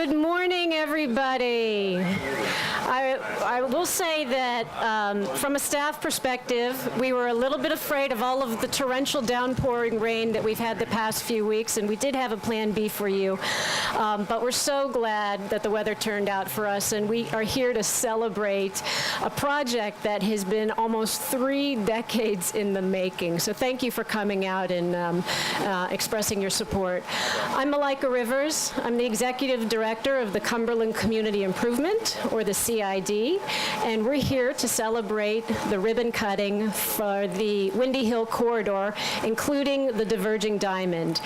Good morning, everybody. I will say that from a staff perspective, we were a little bit afraid of all of the torrential downpouring rain that we've had the past few weeks, and we did have a plan B for you. But we're so glad that the weather turned out for us, and we are here to celebrate a project that has been almost 3 decades in the making. So thank you for coming out and expressing your support. I'm Malika Rivers. I'm the Executive Director of the Cumberland Community Improvement, or the CID, and we're here to celebrate the ribbon cutting for the Windy Hill Corridor, including the diverging diamond.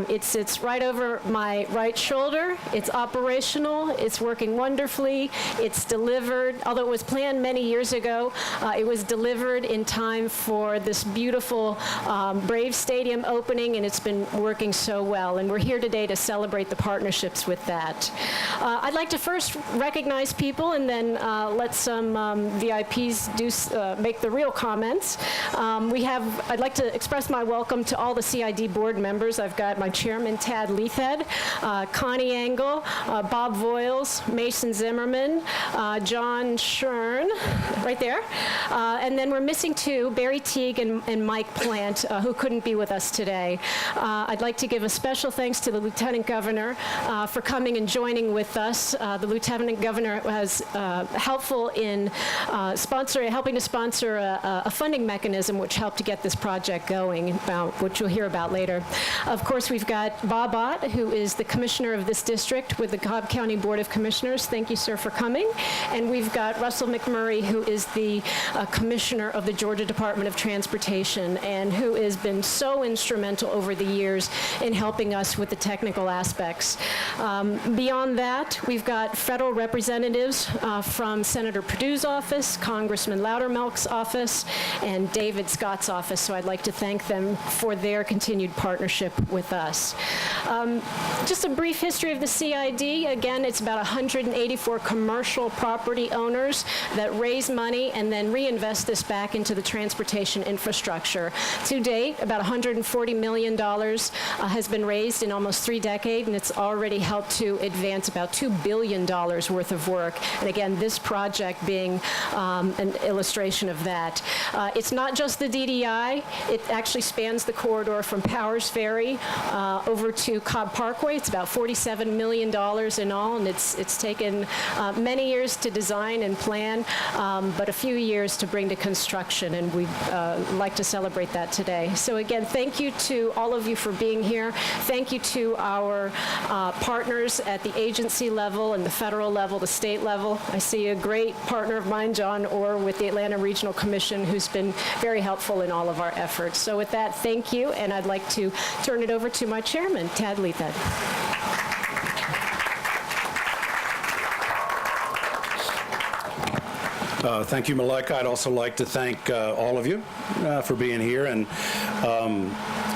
It sits right over my right shoulder. It's operational. It's working wonderfully. It's delivered, although it was planned many years ago, it was delivered in time for this beautiful Braves Stadium opening, and it's been working so well. And we're here today to celebrate the partnerships with that. I'd like to first recognize people and then let some VIPs make the real comments. I'd like to express my welcome to all the CID board members. I've got my chairman, Tad Leithhead, Connie Engel, Bob Voiles, Mason Zimmerman, John Schern, right there. And then we're missing 2, Barry Teague and Mike Plant, who couldn't be with us today. I'd like to give a special thanks to the Lieutenant Governor for coming and joining with us. The Lieutenant Governor was helpful in helping to sponsor a funding mechanism which helped to get this project going, which you'll hear about later. Of course, we've got Bob Ott, who is the commissioner of this district with the Cobb County Board of Commissioners. Thank you, sir, for coming. And we've got Russell McMurray, who is the commissioner of the Georgia Department of Transportation and who has been so instrumental over the years in helping us with the technical aspects. Beyond that, we've got federal representatives from Senator Perdue's office, Congressman Loudermilk's office, and David Scott's office, so I'd like to thank them for their continued partnership with us. Just a brief history of the CID. Again, it's about 184 commercial property owners that raise money and then reinvest this back into the transportation infrastructure. To date, about $140 million has been raised in almost 3 decades, and it's already helped to advance about $2 billion worth of work. And again, this project being an illustration of that. It's not just the DDI. It actually spans the corridor from Powers Ferry over to Cobb Parkway. It's about $47 million in all, and it's taken many years to design and plan, but a few years to bring to construction, and we'd like to celebrate that today. So again, thank you to all of you for being here. Thank you to our partners at the agency level and the federal level, the state level. I see a great partner of mine, John Orr, with the Atlanta Regional Commission, who's been very helpful in all of our efforts. So with that, thank you, and I'd like to turn it over to my chairman, Tad Leithhead. Thank you, Malika. I'd also like to thank all of you for being here, and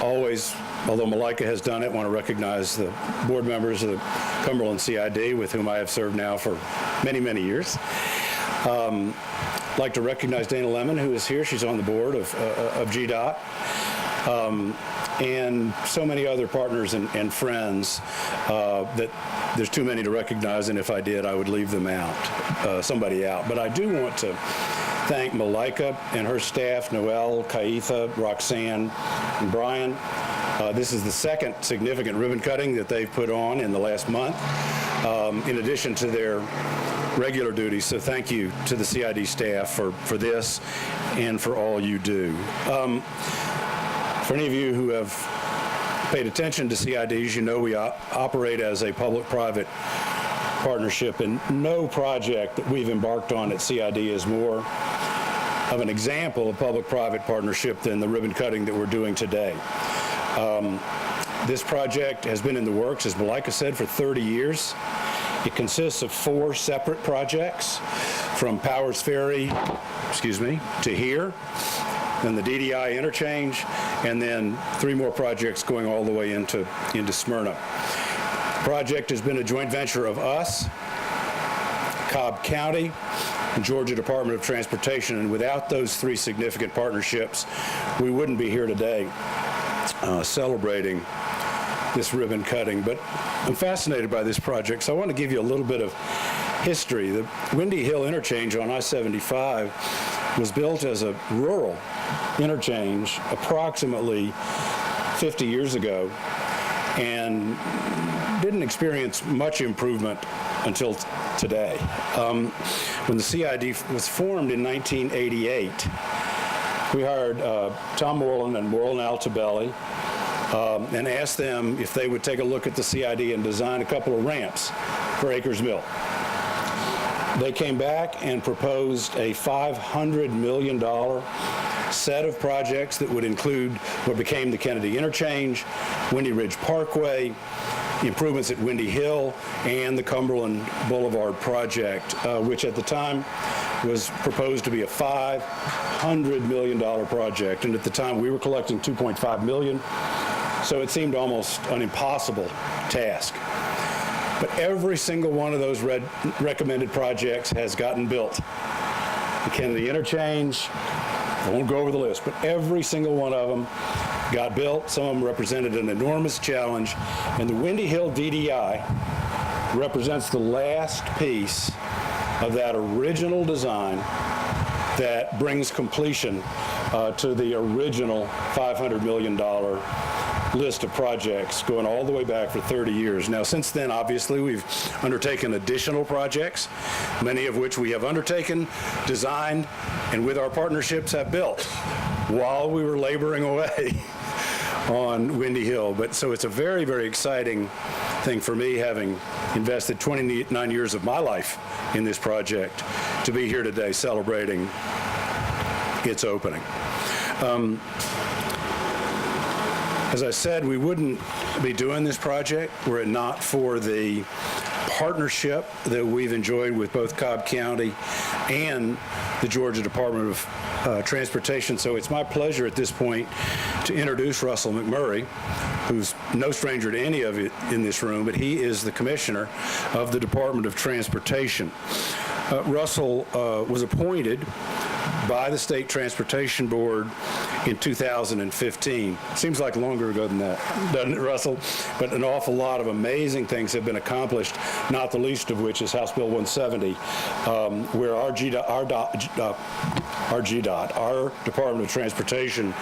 always, although Malika has done it, I want to recognize the board members of the Cumberland CID with whom I have served now for many, many years. I'd like to recognize Dana Lemon, who is here. She's on the board of GDOT. And so many other partners and friends that there's too many to recognize, and if I did, I would leave them out, somebody out. But I do want to thank Malika and her staff, Noel, Kaitha, Roxanne, and Brian. This is the 2nd significant ribbon cutting that they've put on in the last month, in addition to their regular duties. So thank you to the CID staff for this and for all you do. For any of you who have paid attention to CIDs, you know we operate as a public-private partnership, and no project that we've embarked on at CID is more of an example of public-private partnership than the ribbon cutting that we're doing today. This project has been in the works, as Malika said, for 30 years. It consists of 4 separate projects, from Powers Ferry, to here, then the DDI interchange, and then 3 more projects going all the way into Smyrna. The project has been a joint venture of us, Cobb County, and Georgia Department of Transportation, and without those 3 significant partnerships, we wouldn't be here today celebrating this ribbon cutting. But I'm fascinated by this project, so I want to give you a little bit of history. The Windy Hill interchange on I-75 was built as a rural interchange approximately 50 years ago and didn't experience much improvement until today. When the CID was formed in 1988, we hired Tom Moreland and Moreland Altabelli and asked them if they would take a look at the CID and design a couple of ramps for Acres Mill. They came back and proposed a $500 million set of projects that would include what became the Kennedy Interchange, Windy Ridge Parkway, improvements at Windy Hill, and the Cumberland Boulevard project, which at the time was proposed to be a $500 million project. And at the time, we were collecting $2.5 million, so it seemed almost an impossible task. But every single one of those recommended projects has gotten built. The Kennedy Interchange, I won't go over the list, but every single one of them got built. Some of them represented an enormous challenge. And the Windy Hill DDI represents the last piece of that original design that brings completion to the original $500 million list of projects going all the way back for 30 years. Now, since then, obviously, we've undertaken additional projects, many of which we have undertaken, designed, and with our partnerships have built while we were laboring away on Windy Hill. But so it's a very, very exciting thing for me, having invested 29 years of my life in this project, to be here today celebrating its opening. As I said, we wouldn't be doing this project were it not for the partnership that we've enjoyed with both Cobb County and the Georgia Department of Transportation. So it's my pleasure at this point to introduce Russell McMurray, who's no stranger to any of you in this room, but he is the commissioner of the Department of Transportation. Russell was appointed by the State Transportation Board in 2015. Seems like longer ago than that, doesn't it, Russell? But an awful lot of amazing things have been accomplished, not the least of which is House Bill 170, where our Department of Transportation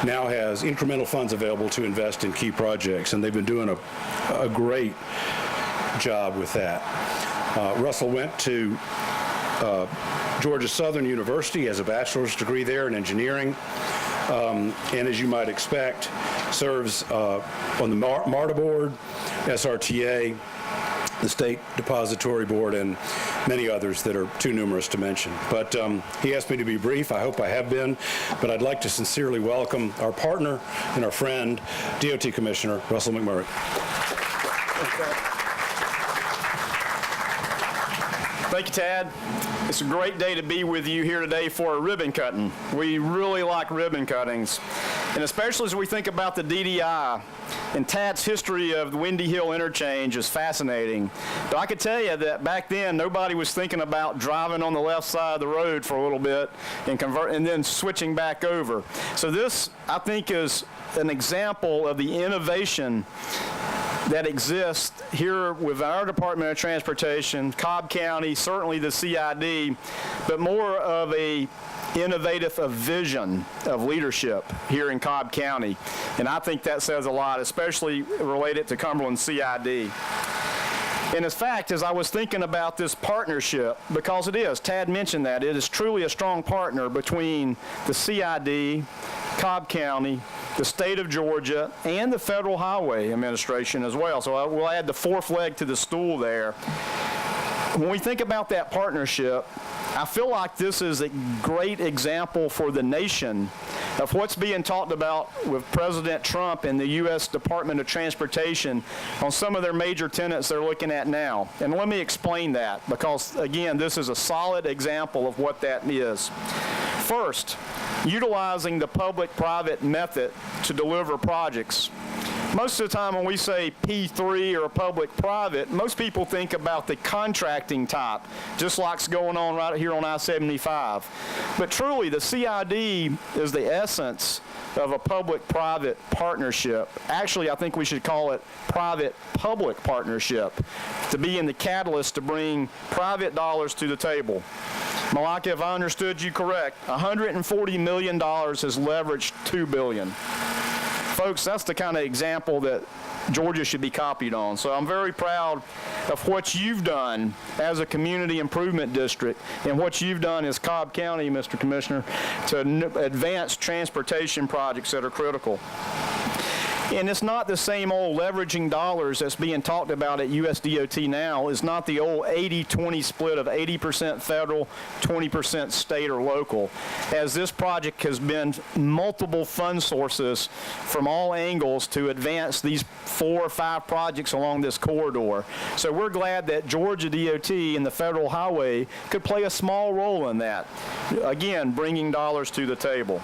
now has incremental funds available to invest in key projects, and they've been doing a great job with that. Russell went to Georgia Southern University, has a bachelor's degree there in engineering, and as you might expect, serves on the MARTA board, SRTA, the State Depository Board, and many others that are too numerous to mention. But he asked me to be brief. I hope I have been, but I'd like to sincerely welcome our partner and our friend, DOT Commissioner Russell McMurray. Thank you, Tad. It's a great day to be with you here today for a ribbon cutting. We really like ribbon cuttings, and especially as we think about the DDI. And Tad's history of the Windy Hill interchange is fascinating. But I could tell you that back then, nobody was thinking about driving on the left side of the road for a little bit and then switching back over. So this, I think, is an example of the innovation that exists here with our Department of Transportation, Cobb County, certainly the CID, but more of a innovative vision of leadership here in Cobb County. And I think that says a lot, especially related to Cumberland CID. And in fact, as I was thinking about this partnership, because it is, Tad mentioned that, it is truly a strong partner between the CID, Cobb County, the state of Georgia, and the Federal Highway Administration as well. So we'll add the fourth leg to the stool there. When we think about that partnership, I feel like this is a great example for the nation of what's being talked about with President Trump and the U.S. Department of Transportation on some of their major tenets they're looking at now. And let me explain that, because, again, this is a solid example of what that is. First, utilizing the public-private method to deliver projects. Most of the time when we say P3 or public-private, most people think about the contracting type, just like's going on right here on I-75. But truly, the CID is the essence of a public-private partnership. Actually, I think we should call it private-public partnership, to be in the catalyst to bring private dollars to the table. Malika, if I understood you correct, $140 million has leveraged $2 billion. Folks, that's the kind of example that Georgia should be copied on. So I'm very proud of what you've done as a community improvement district and what you've done as Cobb County, Mr. Commissioner, to advance transportation projects that are critical. And it's not the same old leveraging dollars that's being talked about at USDOT now. It's not the old 80-20 split of 80% federal, 20% state or local, as this project has been multiple fund sources from all angles to advance these 4 or 5 projects along this corridor. So we're glad that Georgia DOT and the federal highway could play a small role in that, again, bringing dollars to the table.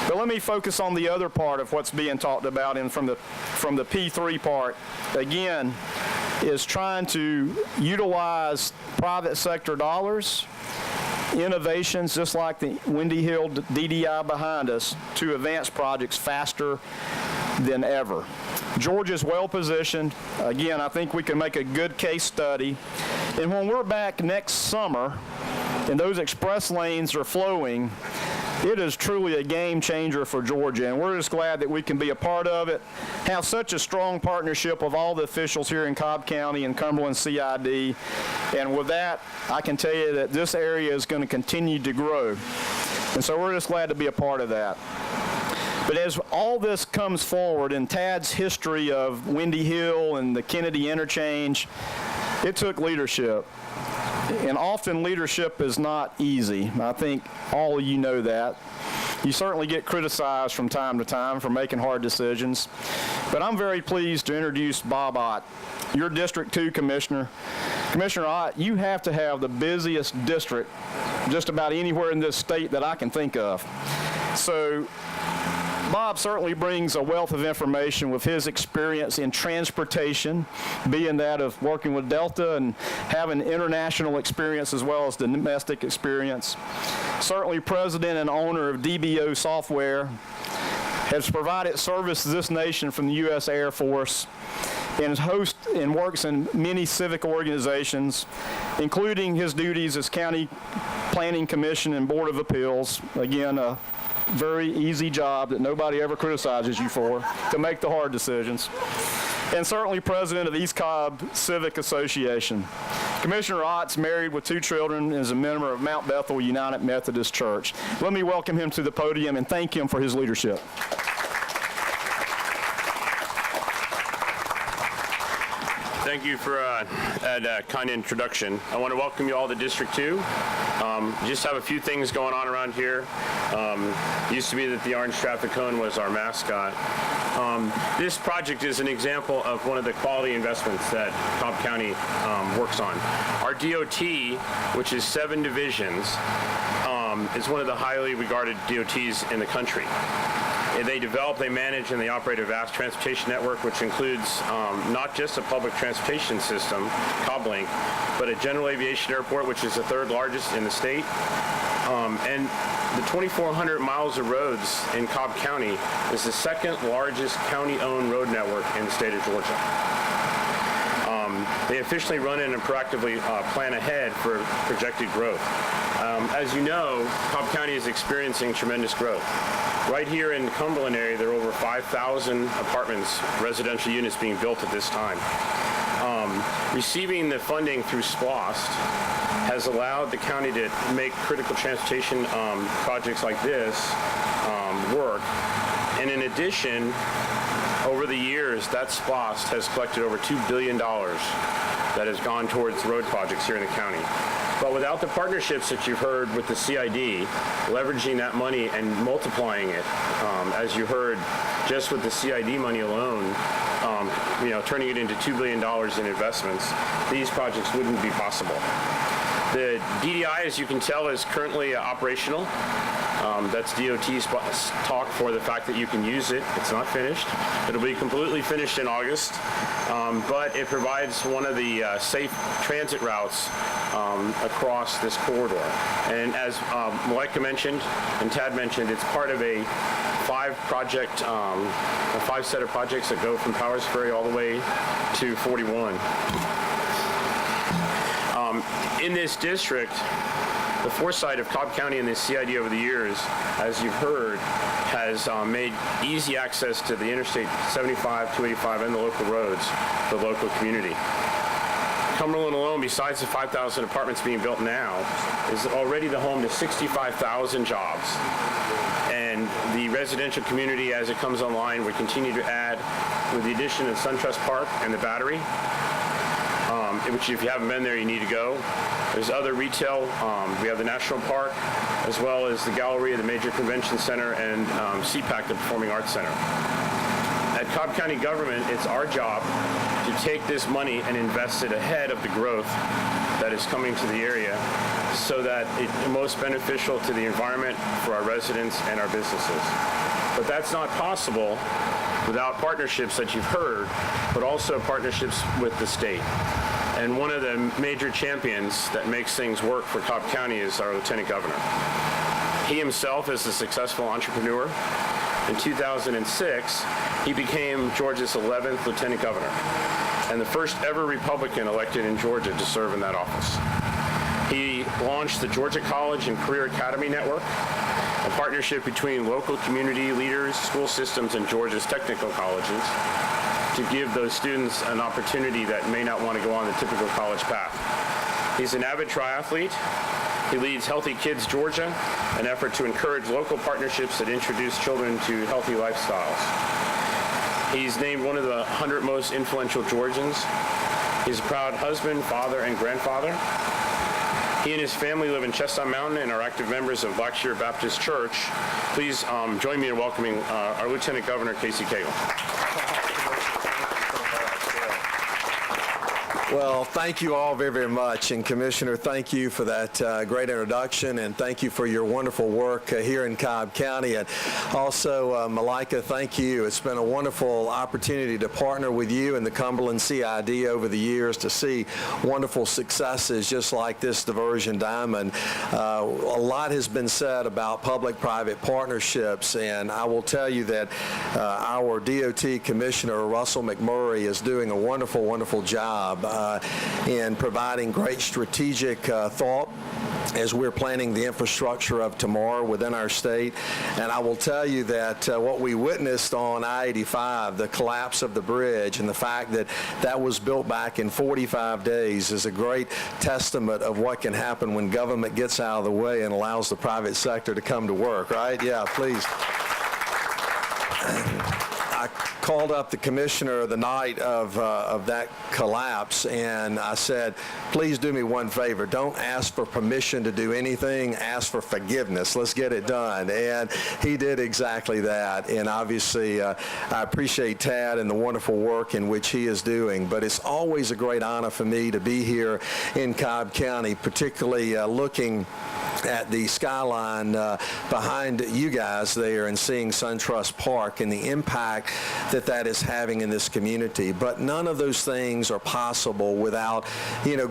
But let me focus on the other part of what's being talked about from the P3 part. Again, is trying to utilize private sector dollars, innovations just like the Windy Hill DDI behind us, to advance projects faster than ever. Georgia's well positioned. Again, I think we can make a good case study. And when we're back next summer and those express lanes are flowing, it is truly a game changer for Georgia, and we're just glad that we can be a part of it, have such a strong partnership with all the officials here in Cobb County and Cumberland CID. And with that, I can tell you that this area is going to continue to grow. And so we're just glad to be a part of that. But as all this comes forward in Tad's history of Windy Hill and the Kennedy interchange, it took leadership. And often leadership is not easy. I think all of you know that. You certainly get criticized from time to time for making hard decisions. But I'm very pleased to introduce Bob Ott, your District 2 Commissioner. Commissioner Ott, you have to have the busiest district just about anywhere in this state that I can think of. So Bob certainly brings a wealth of information with his experience in transportation, being that of working with Delta and having international experience as well as domestic experience. Certainly president and owner of DBO Software, has provided service to this nation from the U.S. Air Force, and is host and works in many civic organizations, including his duties as County Planning Commission and Board of Appeals. Again, a very easy job that nobody ever criticizes you for, to make the hard decisions. And certainly president of East Cobb Civic Association. Commissioner Ott's married with 2 children and is a member of Mount Bethel United Methodist Church. Let me welcome him to the podium and thank him for his leadership. Thank you for that kind introduction. I want to welcome you all to District 2. Just have a few things going on around here. Used to be that the orange traffic cone was our mascot. This project is an example of one of the quality investments that Cobb County works on. Our DOT, which is 7 divisions, is one of the highly regarded DOTs in the country. They develop, they manage, and they operate a vast transportation network, which includes not just a public transportation system, CobbLink, but a general aviation airport, which is the 3rd largest in the state. And the 2,400 miles of roads in Cobb County is the 2nd largest county-owned road network in the state of Georgia. They efficiently run in and proactively plan ahead for projected growth. As you know, Cobb County is experiencing tremendous growth. Right here in the Cumberland area, there are over 5,000 apartments, residential units being built at this time. Receiving the funding through SPLOST has allowed the county to make critical transportation projects like this work. And in addition, over the years, that SPLOST has collected over $2 billion that has gone towards road projects here in the county. But without the partnerships that you've heard with the CID, leveraging that money and multiplying it, as you heard, just with the CID money alone, turning it into $2 billion in investments, these projects wouldn't be possible. The DDI, as you can tell, is currently operational. That's DOT's talk for the fact that you can use it. It's not finished. It'll be completely finished in August, but it provides one of the safe transit routes across this corridor. And as Malika mentioned and Tad mentioned, it's part of a five set of projects that go from Powers Ferry all the way to 41. In this district, the foresight of Cobb County and the CID over the years, as you've heard, has made easy access to the Interstate 75, 285, and the local roads for the local community. Cumberland alone, besides the 5,000 apartments being built now, is already the home to 65,000 jobs. And the residential community, as it comes online, will continue to add with the addition of SunTrust Park and the Battery, which if you haven't been there, you need to go. There's other retail. We have the National Park, as well as the Galleria, the Major Convention Center, and CPAC, the Performing Arts Center. At Cobb County government, it's our job to take this money and invest it ahead of the growth that is coming to the area so that it's most beneficial to the environment, for our residents and our businesses. But that's not possible without partnerships that you've heard, but also partnerships with the state. And one of the major champions that makes things work for Cobb County is our Lieutenant Governor. He himself is a successful entrepreneur. In 2006, he became Georgia's 11th Lieutenant Governor and the first ever Republican elected in Georgia to serve in that office. He launched the Georgia College and Career Academy Network, a partnership between local community leaders, school systems, and Georgia's technical colleges to give those students an opportunity that may not want to go on the typical college path. He's an avid triathlete. He leads Healthy Kids Georgia, an effort to encourage local partnerships that introduce children to healthy lifestyles. He's named one of the 100 most influential Georgians. He's a proud husband, father, and grandfather. He and his family live in Chestnut Mountain and are active members of Blackshear Baptist Church. Please join me in welcoming our Lieutenant Governor, Casey Cagle. Well, thank you all very, very much. And Commissioner, thank you for that great introduction, and thank you for your wonderful work here in Cobb County. And also, Malika, thank you. It's been a wonderful opportunity to partner with you and the Cumberland CID over the years to see wonderful successes just like this diversion diamond. A lot has been said about public-private partnerships, and I will tell you that our DOT Commissioner, Russell McMurray, is doing a wonderful, wonderful job in providing great strategic thought as we're planning the infrastructure of tomorrow within our state. And I will tell you that what we witnessed on I-85, the collapse of the bridge, and the fact that that was built back in 45 days is a great testament of what can happen when government gets out of the way and allows the private sector to come to work, right? Yeah, please. I called up the commissioner the night of that collapse, and I said, please do me one favor. Don't ask for permission to do anything. Ask for forgiveness. Let's get it done. And he did exactly that. And obviously, I appreciate Tad and the wonderful work in which he is doing. But it's always a great honor for me to be here in Cobb County, particularly looking at the skyline behind you guys there and seeing SunTrust Park and the impact that that is having in this community. But none of those things are possible without,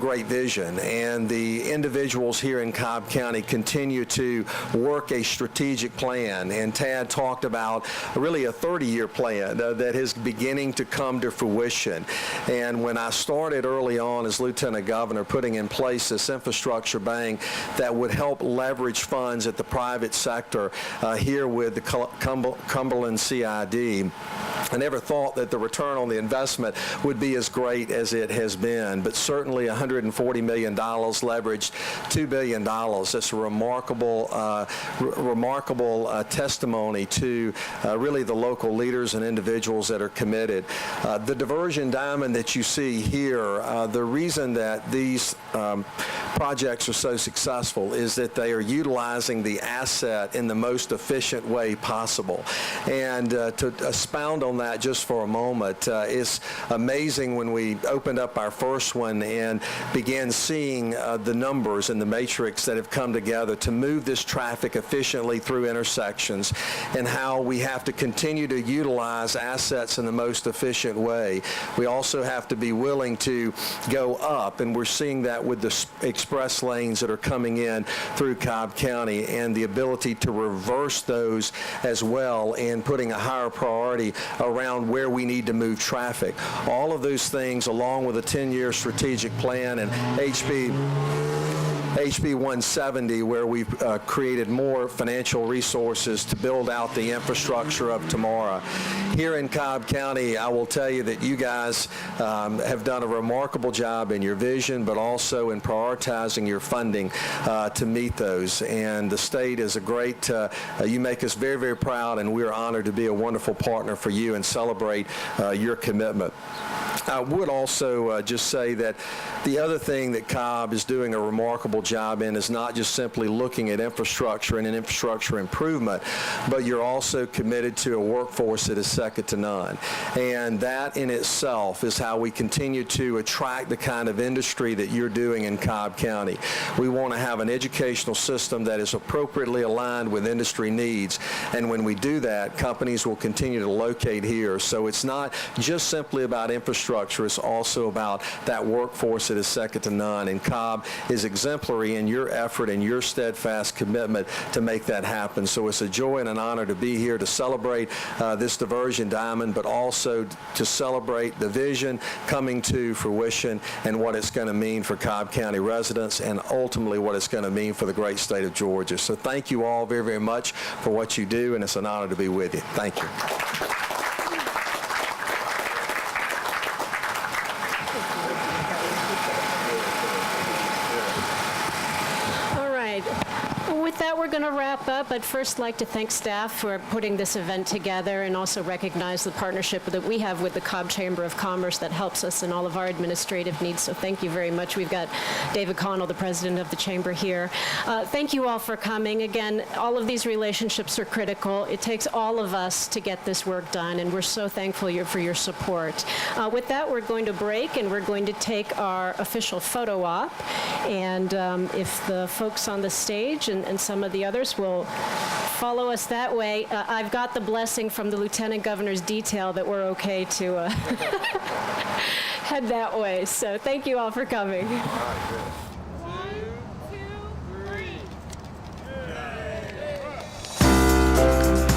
great vision. And the individuals here in Cobb County continue to work a strategic plan. And Tad talked about really a 30-year plan that is beginning to come to fruition. And when I started early on as Lieutenant Governor, putting in place this infrastructure bank that would help leverage funds at the private sector here with the Cumberland CID, I never thought that the return on the investment would be as great as it has been, but certainly $140 million leveraged $2 billion. That's a remarkable testimony to really the local leaders and individuals that are committed. The diversion diamond that you see here, the reason that these projects are so successful is that that they are utilizing the asset in the most efficient way possible. And to expound on that just for a moment, it's amazing when we opened up our first one and began seeing the numbers and the matrix that have come together to move this traffic efficiently through intersections, and how we have to continue to utilize assets in the most efficient way. We also have to be willing to go up, and we're seeing that with the express lanes that are coming in through Cobb County, and the ability to reverse those as well, and putting a higher priority around where we need to move traffic. All of those things, along with a 10-year strategic plan and HB 170, where we've created more financial resources to build out the infrastructure of tomorrow. Here in Cobb County, I will tell you that you guys have done a remarkable job in your vision, but also in prioritizing your funding to meet those. And the state is a great, you make us very, very proud, and we're honored to be a wonderful partner for you and celebrate your commitment. I would also just say that the other thing that Cobb is doing a remarkable job in is not just simply looking at infrastructure and an infrastructure improvement, but you're also committed to a workforce that is second to none. And that in itself is how we continue to attract the kind of industry that you're doing in Cobb County. We want to have an educational system that is appropriately aligned with industry needs. And when we do that, companies will continue to locate here. So it's not just simply about infrastructure, it's also about that workforce that is second to none. And Cobb is exemplary in your effort and your steadfast commitment to make that happen. So it's a joy and an honor to be here to celebrate this diversion diamond, but also to celebrate the vision coming to fruition and what it's going to mean for Cobb County residents, and ultimately what it's going to mean for the great state of Georgia. So thank you all very, very much for what you do, and it's an honor to be with you. Thank you. With that, we're going to wrap up. I'd first like to thank staff for putting this event together, and also recognize the partnership that we have with the Cobb Chamber of Commerce that helps us in all of our administrative needs. So thank you very much. We've got David Connell, the president of the chamber, here. Thank you all for coming. Again, all of these relationships are critical. It takes all of us to get this work done, and we're so thankful for your support. With that, we're going to break, and we're going to take our official photo op. And if the folks on the stage and some of the others will follow us that way. I've got the blessing from the Lieutenant Governor's detail that we're okay to head that way. So thank you all for coming. One, two, three.